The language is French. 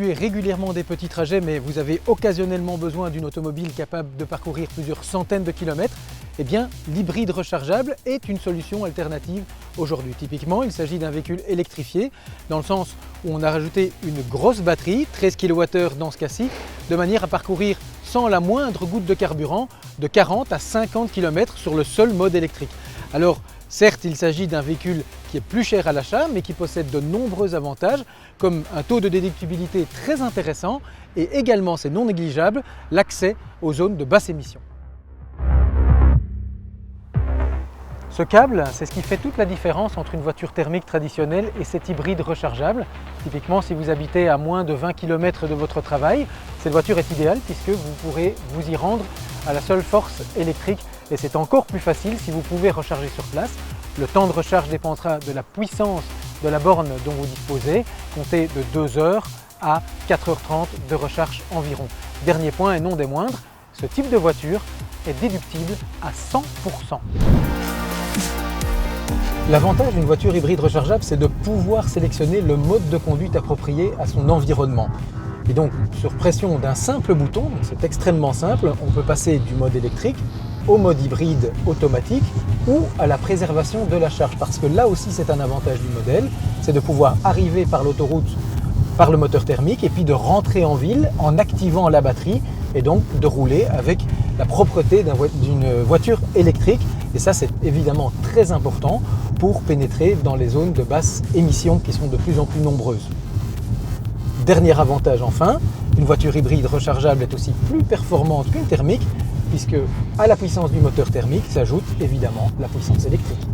effectuez régulièrement des petits trajets, mais vous avez occasionnellement besoin d'une automobile capable de parcourir plusieurs centaines de kilomètres, eh bien, l'hybride rechargeable est une solution alternative aujourd'hui. Typiquement, il s'agit d'un véhicule électrifié, dans le sens où on a rajouté une grosse batterie, 13 kWh dans ce cas-ci, de manière à parcourir sans la moindre goutte de carburant de 40 à 50 km sur le seul mode électrique. Alors, certes, il s'agit d'un véhicule qui est plus cher à l'achat, mais qui possède de nombreux avantages, comme un taux de déductibilité très intéressant et également, c'est non négligeable, l'accès aux zones de basse émission. Ce câble, c'est ce qui fait toute la différence entre une voiture thermique traditionnelle et cet hybride rechargeable. Typiquement, si vous habitez à moins de 20 km de votre travail, cette voiture est idéale puisque vous pourrez vous y rendre à la seule force électrique. Et c'est encore plus facile si vous pouvez recharger sur place. Le temps de recharge dépendra de la puissance de la borne dont vous disposez, comptez de 2 heures à 4h30 de recharge environ. Dernier point et non des moindres, ce type de voiture est déductible à 100%. L'avantage d'une voiture hybride rechargeable, c'est de pouvoir sélectionner le mode de conduite approprié à son environnement. Et donc, sur pression d'un simple bouton, c'est extrêmement simple, on peut passer du mode électrique au mode hybride automatique ou à la préservation de la charge. Parce que là aussi, c'est un avantage du modèle, c'est de pouvoir arriver par l'autoroute par le moteur thermique et puis de rentrer en ville en activant la batterie et donc de rouler avec la propreté d'une voiture électrique. Et ça, c'est évidemment très important pour pénétrer dans les zones de basse émission qui sont de plus en plus nombreuses. Dernier avantage enfin, une voiture hybride rechargeable est aussi plus performante qu'une thermique puisque à la puissance du moteur thermique s'ajoute évidemment la puissance électrique.